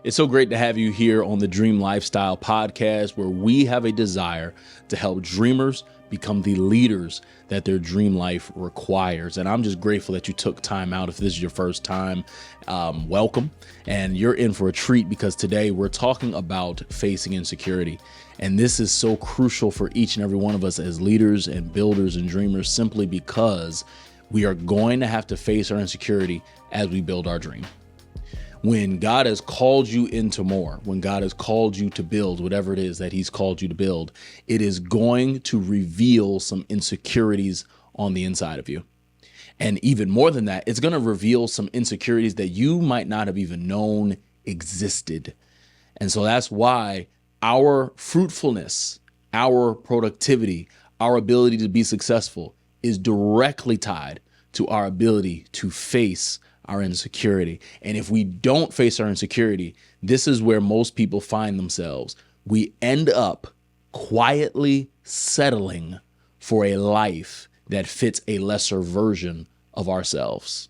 It's so great to have you here on the Dream Lifestyle podcast, where we have a desire to help dreamers become the leaders that their dream life requires. And I'm just grateful that you took time out. If this is your first time, welcome. And you're in for a treat, because today we're talking about facing insecurity. And this is so crucial for each and every one of us as leaders and builders and dreamers, simply because we are going to have to face our insecurity as we build our dream. When God has called you into more, when God has called you to build whatever it is that he's called you to build, it is going to reveal some insecurities on the inside of you. And even more than that, it's going to reveal some insecurities that you might not have even known existed. And so that's why our fruitfulness, our productivity, our ability to be successful is directly tied to our ability to face our insecurity. And if we don't face our insecurity, this is where most people find themselves. We end up quietly settling for a life that fits a lesser version of ourselves.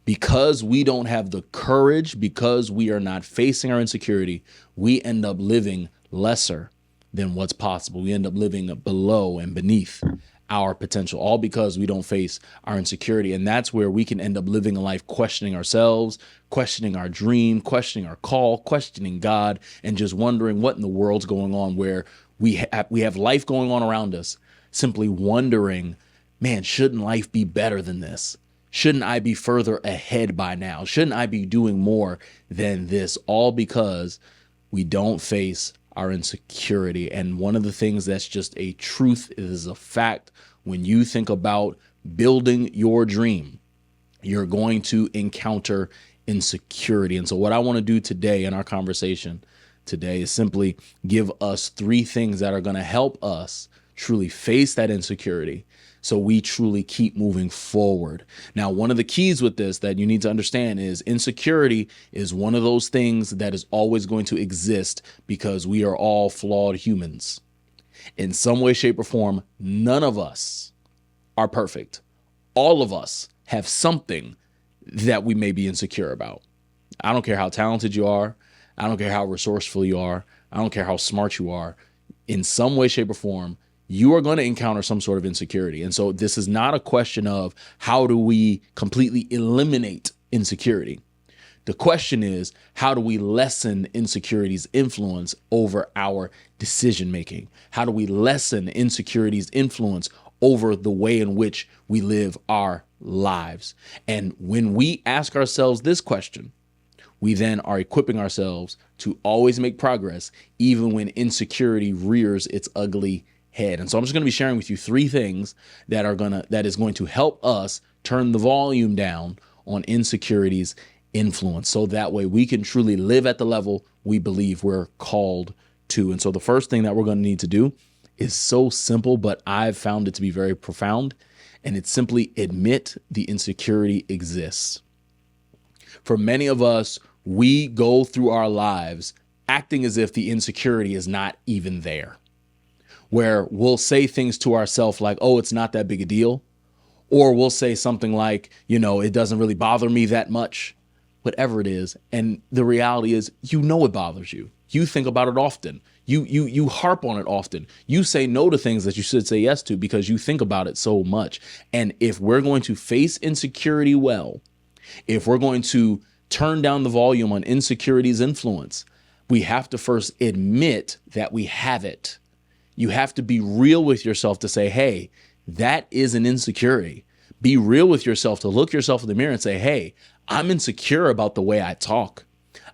Because we don't have the courage, because we are not facing our insecurity, we end up living lesser than what's possible. We end up living below and beneath our potential, all because we don't face our insecurity. And that's where we can end up living a life questioning ourselves, questioning our dream, questioning our call, questioning God, and just wondering what in the world's going on, where we have life going on around us, simply wondering, man, shouldn't life be better than this? Shouldn't I be further ahead by now? Shouldn't I be doing more than this? All because we don't face our insecurity. And one of the things that's just a truth, is a fact, when you think about building your dream, you're going to encounter insecurity. And so what I want to do today in our conversation today is simply give us 3 things that are going to help us truly face that insecurity, so we truly keep moving forward. Now, one of the keys with this that you need to understand is insecurity is one of those things that is always going to exist, because we are all flawed humans. In some way, shape, or form, none of us are perfect. All of us have something that we may be insecure about. I don't care how talented you are. I don't care how resourceful you are. I don't care how smart you are. In some way, shape, or form, you are going to encounter some sort of insecurity. And so this is not a question of how do we completely eliminate insecurity. The question is, how do we lessen insecurity's influence over our decision making? How do we lessen insecurity's influence over the way in which we live our lives? And when we ask ourselves this question, we then are equipping ourselves to always make progress, even when insecurity rears its ugly head. And so I'm just going to be sharing with you 3 things that is going to help us turn the volume down on insecurity's influence, so that way we can truly live at the level we believe we're called to. And so the first thing that we're going to need to do is so simple, but I've found it to be very profound, and it's simply admit the insecurity exists. For many of us, we go through our lives acting as if the insecurity is not even there, where we'll say things to ourselves like, oh, it's not that big a deal. Or we'll say something like, it doesn't really bother me that much, whatever it is. And the reality is, it bothers you. You think about it often. You harp on it often. You say no to things that you should say yes to because you think about it so much. And if we're going to face insecurity well, if we're going to turn down the volume on insecurity's influence, we have to first admit that we have it. You have to be real with yourself to say, hey, that is an insecurity. Be real with yourself to look yourself in the mirror and say, hey, I'm insecure about the way I talk.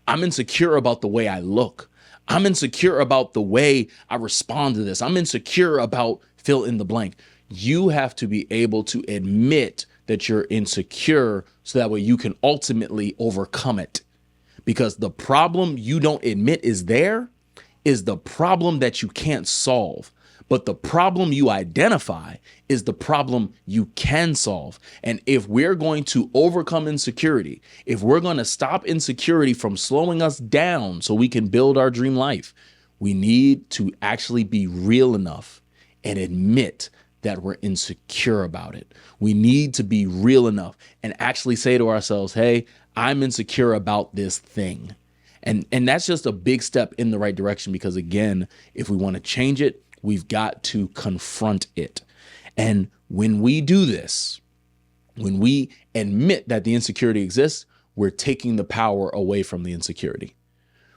I'm insecure about the way I look. I'm insecure about the way I respond to this. I'm insecure about fill in the blank. You have to be able to admit that you're insecure, so that way you can ultimately overcome it. Because the problem you don't admit is there is the problem that you can't solve. But the problem you identify is the problem you can solve. And if we're going to overcome insecurity, if we're going to stop insecurity from slowing us down so we can build our dream life, we need to actually be real enough and admit that we're insecure about it. We need to be real enough and actually say to ourselves, hey, I'm insecure about this thing. And that's just a big step in the right direction, because again, if we want to change it, we've got to confront it. And when we do this, when we admit that the insecurity exists, we're taking the power away from the insecurity.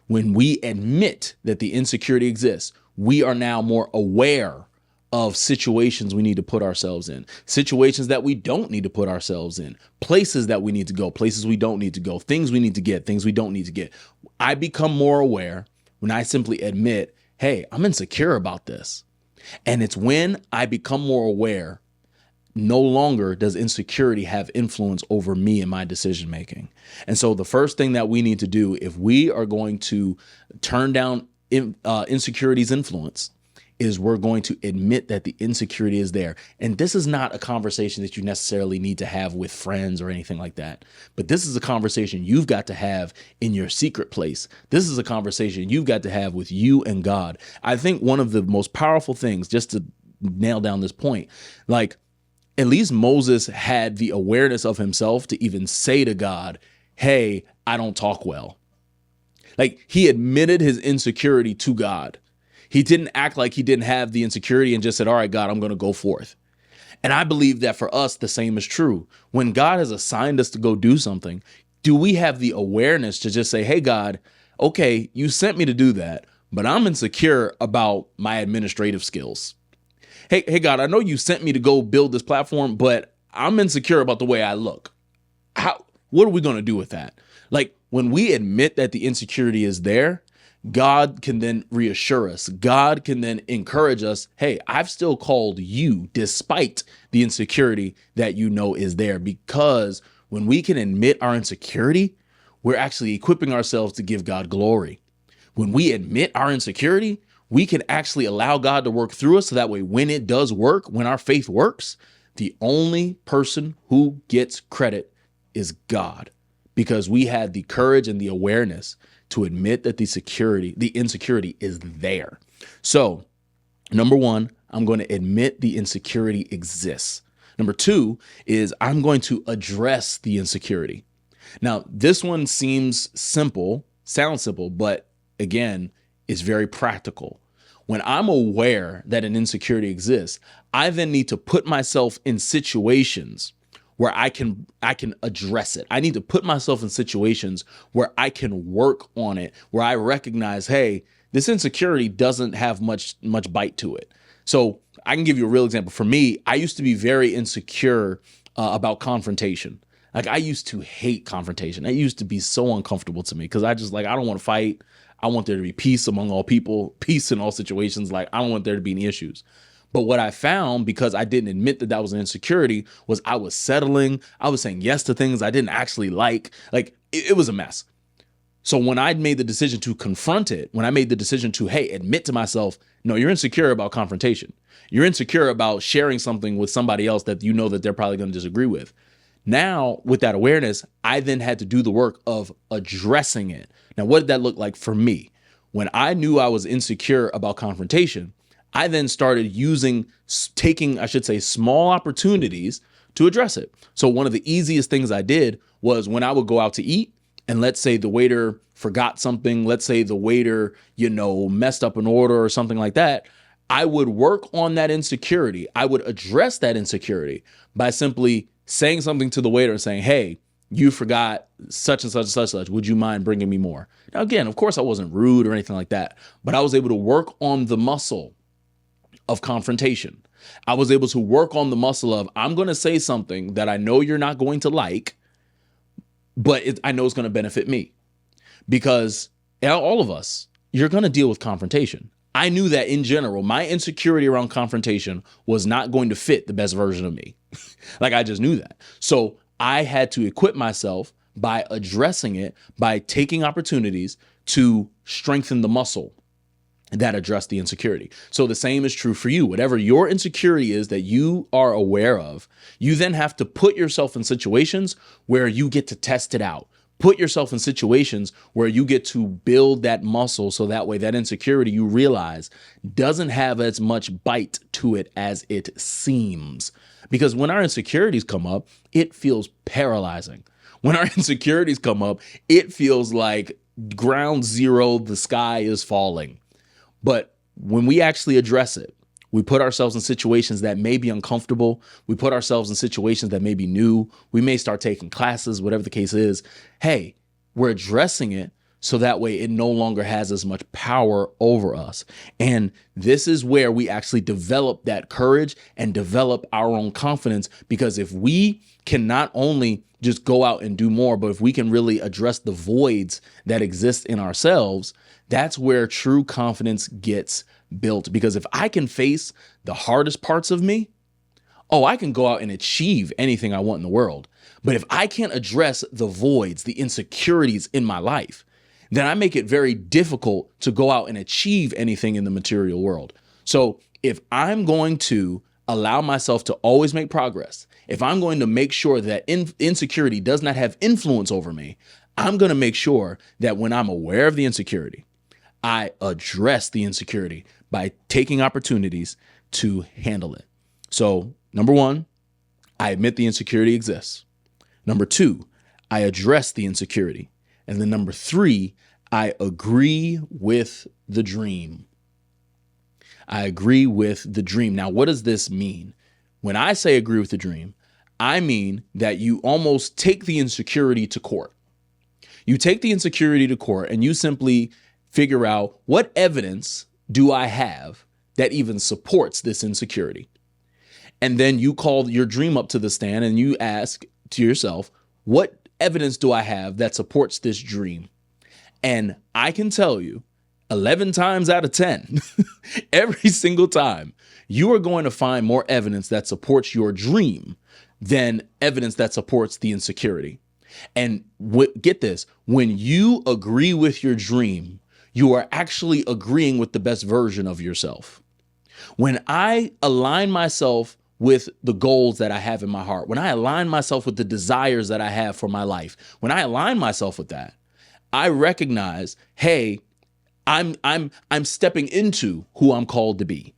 When we admit that the insecurity exists, we are now more aware of situations we need to put ourselves in, situations that we don't need to put ourselves in, places that we need to go, places we don't need to go, things we need to get, things we don't need to get. I become more aware when I simply admit, hey, I'm insecure about this. And it's when I become more aware, no longer does insecurity have influence over me and my decision making. And so the first thing that we need to do, if we are going to turn down insecurity's influence, is we're going to admit that the insecurity is there. And this is not a conversation that you necessarily need to have with friends or anything like that. But this is a conversation you've got to have in your secret place. This is a conversation you've got to have with you and God. I think one of the most powerful things, just to nail down this point, like at least Moses had the awareness of himself to even say to God, hey, I don't talk well. Like, he admitted his insecurity to God. He didn't act like he didn't have the insecurity and just said, all right, God, I'm going to go forth. And I believe that for us, the same is true. When God has assigned us to go do something, do we have the awareness to just say, hey, God, okay, you sent me to do that, but I'm insecure about my administrative skills. Hey, God, I know you sent me to go build this platform, but I'm insecure about the way I look. What are we going to do with that? Like, when we admit that the insecurity is there, God can then reassure us. God can then encourage us. Hey, I've still called you despite the insecurity that you know is there. Because when we can admit our insecurity, we're actually equipping ourselves to give God glory. When we admit our insecurity, we can actually allow God to work through us. So that way, when it does work, when our faith works, the only person who gets credit is God, because we had the courage and the awareness to admit that the insecurity is there. So, number one, I'm going to admit the insecurity exists. Number two is I'm going to address the insecurity. Now, this one sounds simple, but again, is very practical. When I'm aware that an insecurity exists, I then need to put myself in situations where I can address it. I need to put myself in situations where I can work on it, where I recognize, hey, this insecurity doesn't have much bite to it. So I can give you a real example. For me, I used to be very insecure about confrontation. Like, I used to hate confrontation. It used to be so uncomfortable to me because I don't want to fight. I want there to be peace among all people, peace in all situations. Like, I don't want there to be any issues. But what I found, because I didn't admit that was an insecurity, was I was settling. I was saying yes to things I didn't actually like. Like, it was a mess. So when I made the decision to confront it, when I made the decision to, hey, admit to myself, no, you're insecure about confrontation. You're insecure about sharing something with somebody else that you know that they're probably going to disagree with. Now, with that awareness, I then had to do the work of addressing it. Now, what did that look like for me? When I knew I was insecure about confrontation, I then started taking small opportunities to address it. So one of the easiest things I did was when I would go out to eat, and let's say the waiter forgot something, let's say the waiter, messed up an order or something like that, I would work on that insecurity. I would address that insecurity by simply saying something to the waiter and saying, hey, you forgot such and such and such and such. Would you mind bringing me more? Now, again, of course, I wasn't rude or anything like that, but I was able to work on the muscle of confrontation. I was able to work on the muscle of, I'm going to say something that I know you're not going to like, but I know it's going to benefit me. Because all of us, you're going to deal with confrontation. I knew that in general, my insecurity around confrontation was not going to fit the best version of me. Like, I just knew that. So I had to equip myself by addressing it, by taking opportunities to strengthen the muscle that address the insecurity. So the same is true for you. Whatever your insecurity is that you are aware of, you then have to put yourself in situations where you get to test it out. Put yourself in situations where you get to build that muscle, so that way that insecurity, you realize, doesn't have as much bite to it as it seems. Because when our insecurities come up, it feels paralyzing. When our insecurities come up, it feels like ground zero, the sky is falling. But when we actually address it, we put ourselves in situations that may be uncomfortable. We put ourselves in situations that may be new. We may start taking classes, whatever the case is. Hey, we're addressing it so that way it no longer has as much power over us. And this is where we actually develop that courage and develop our own confidence, because if we can not only just go out and do more, but if we can really address the voids that exist in ourselves, that's where true confidence gets built. Because if I can face the hardest parts of me, I can go out and achieve anything I want in the world. But if I can't address the voids, the insecurities in my life, then I make it very difficult to go out and achieve anything in the material world. So if I'm going to allow myself to always make progress, if I'm going to make sure that insecurity does not have influence over me, I'm going to make sure that when I'm aware of the insecurity, I address the insecurity by taking opportunities to handle it. So number one, I admit the insecurity exists. Number two, I address the insecurity. And then number three, I agree with the dream. I agree with the dream. Now, what does this mean? When I say agree with the dream, I mean that you almost take the insecurity to court. You take the insecurity to court and you simply figure out, what evidence do I have that even supports this insecurity? And then you call your dream up to the stand and you ask to yourself, what evidence do I have that supports this dream? And I can tell you 11 times out of 10, every single time, you are going to find more evidence that supports your dream than evidence that supports the insecurity. And get this, when you agree with your dream, you are actually agreeing with the best version of yourself. When I align myself with the goals that I have in my heart, when I align myself with the desires that I have for my life, when I align myself with that, I recognize, hey, I'm stepping into who I'm called to be.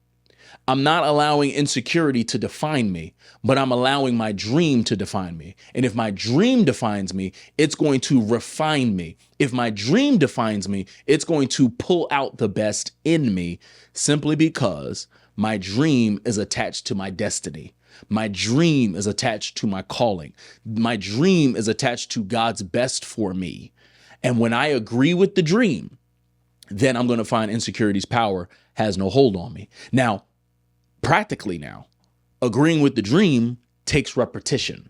I'm not allowing insecurity to define me, but I'm allowing my dream to define me. And if my dream defines me, it's going to refine me. If my dream defines me, it's going to pull out the best in me, simply because my dream is attached to my destiny. My dream is attached to my calling. My dream is attached to God's best for me. And when I agree with the dream, then I'm going to find insecurity's power has no hold on me. Now, practically now, agreeing with the dream takes repetition,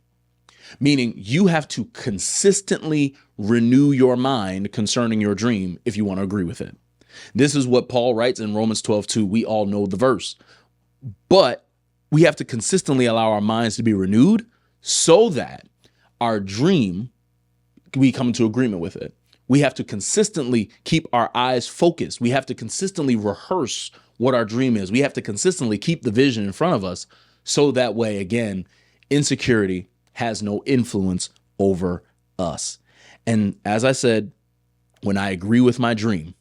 meaning you have to consistently renew your mind concerning your dream if you want to agree with it. This is what Paul writes in Romans 12:2. We all know the verse, but we have to consistently allow our minds to be renewed so that our dream, we come into agreement with it. We have to consistently keep our eyes focused. We have to consistently rehearse what our dream is. We have to consistently keep the vision in front of us so that way, again, insecurity has no influence over us. And as I said, when I agree with my dream,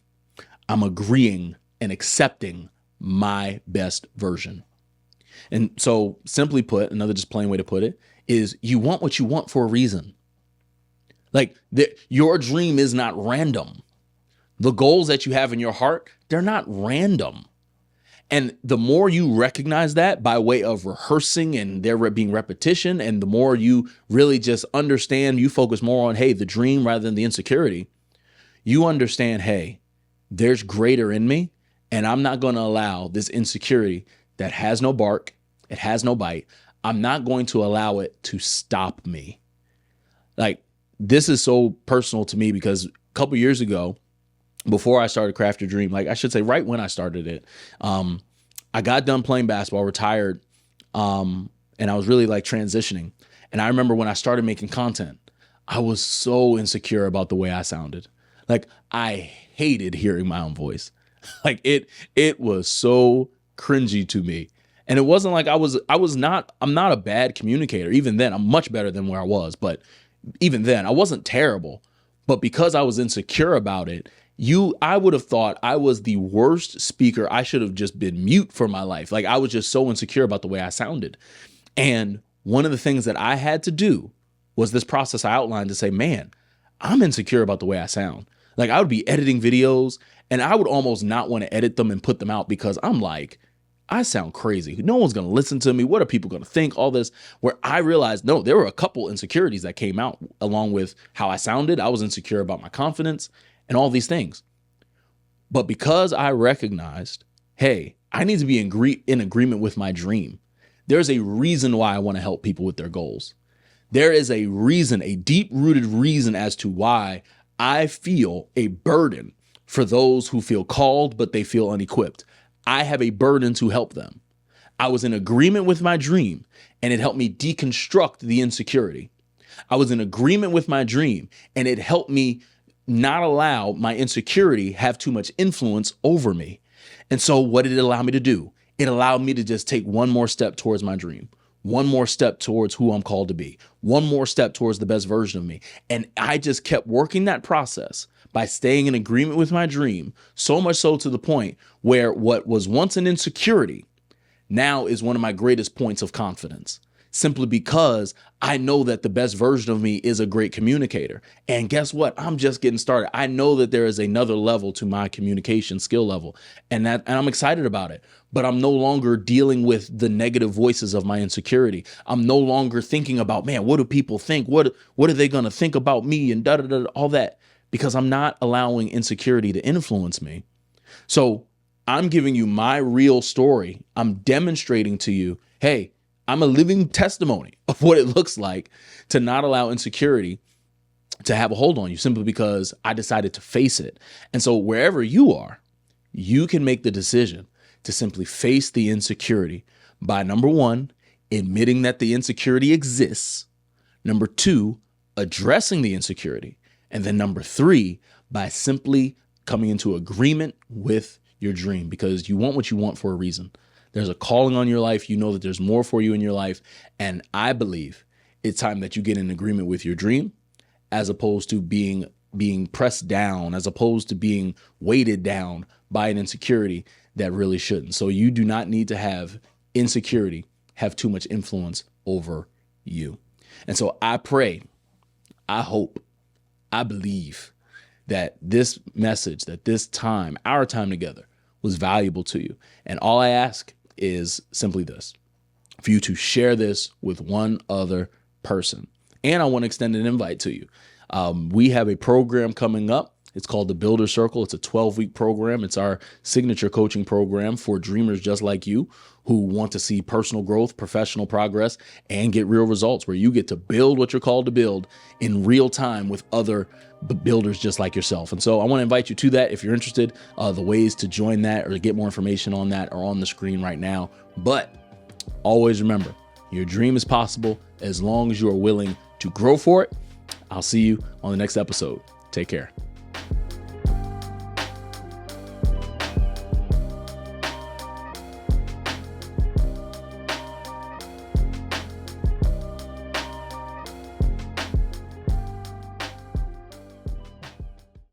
I'm agreeing and accepting my best version. And so simply put, another just plain way to put it is, you want what you want for a reason. Like your dream is not random. The goals that you have in your heart, they're not random. And the more you recognize that by way of rehearsing and there being repetition, and the more you really just understand, you focus more on, hey, the dream rather than the insecurity, you understand, hey, there's greater in me, and I'm not going to allow this insecurity that has no bark, it has no bite. I'm not going to allow it to stop me. Like, this is so personal to me because a couple years ago, before I started Craft Your Dream, like I should say right when I started it, I got done playing basketball, retired, and I was really like transitioning. And I remember when I started making content, I was so insecure about the way I sounded. Like, I hated hearing my own voice. Like it was so cringy to me. And it wasn't like I'm not a bad communicator. Even then, I'm much better than where I was. But even then, I wasn't terrible. But because I was insecure about it, I would have thought I was the worst speaker. I should have just been mute for my life. Like, I was just so insecure about the way I sounded. And one of the things that I had to do was this process I outlined to say, man, I'm insecure about the way I sound. Like, I would be editing videos and I would almost not want to edit them and put them out because I'm like, I sound crazy. No one's going to listen to me. What are people going to think? All this, where I realized, no, there were a couple insecurities that came out along with how I sounded. I was insecure about my confidence and all these things. But because I recognized, hey, I need to be in agreement with my dream. There's a reason why I want to help people with their goals. There is a reason, a deep-rooted reason as to why I feel a burden for those who feel called, but they feel unequipped. I have a burden to help them. I was in agreement with my dream, and it helped me deconstruct the insecurity. I was in agreement with my dream, and it helped me not allow my insecurity have too much influence over me. And so what did it allow me to do? It allowed me to just take one more step towards my dream, one more step towards who I'm called to be, one more step towards the best version of me. And I just kept working that process by staying in agreement with my dream, so much so to the point where what was once an insecurity now is one of my greatest points of confidence, simply because I know that the best version of me is a great communicator. And guess what? I'm just getting started. I know that there is another level to my communication skill level, and I'm excited about it. But I'm no longer dealing with the negative voices of my insecurity. I'm no longer thinking about, man, what do people think? What are they going to think about me and all that, because I'm not allowing insecurity to influence me. So I'm giving you my real story. I'm demonstrating to you, hey, I'm a living testimony of what it looks like to not allow insecurity to have a hold on you, simply because I decided to face it. And so wherever you are, you can make the decision to simply face the insecurity by, number one, admitting that the insecurity exists. Number two, addressing the insecurity. And then number three, by simply coming into agreement with your dream, because you want what you want for a reason. There's a calling on your life. You know that there's more for you in your life. And I believe it's time that you get in agreement with your dream, as opposed to being pressed down, as opposed to being weighted down by an insecurity that really shouldn't. So you do not need to have insecurity have too much influence over you. And so I pray, I hope, I believe that this message, that this time, our time together, was valuable to you. And all I ask is simply this: for you to share this with one other person. And I want to extend an invite to you. We have a program coming up. It's called the Builder Circle. It's a 12-week program. It's our signature coaching program for dreamers just like you, who want to see personal growth, professional progress, and get real results, where you get to build what you're called to build in real time with other builders just like yourself. And so I want to invite you to that. If you're interested, the ways to join that or to get more information on that are on the screen right now. But always remember, your dream is possible as long as you are willing to grow for it. I'll see you on the next episode. Take care.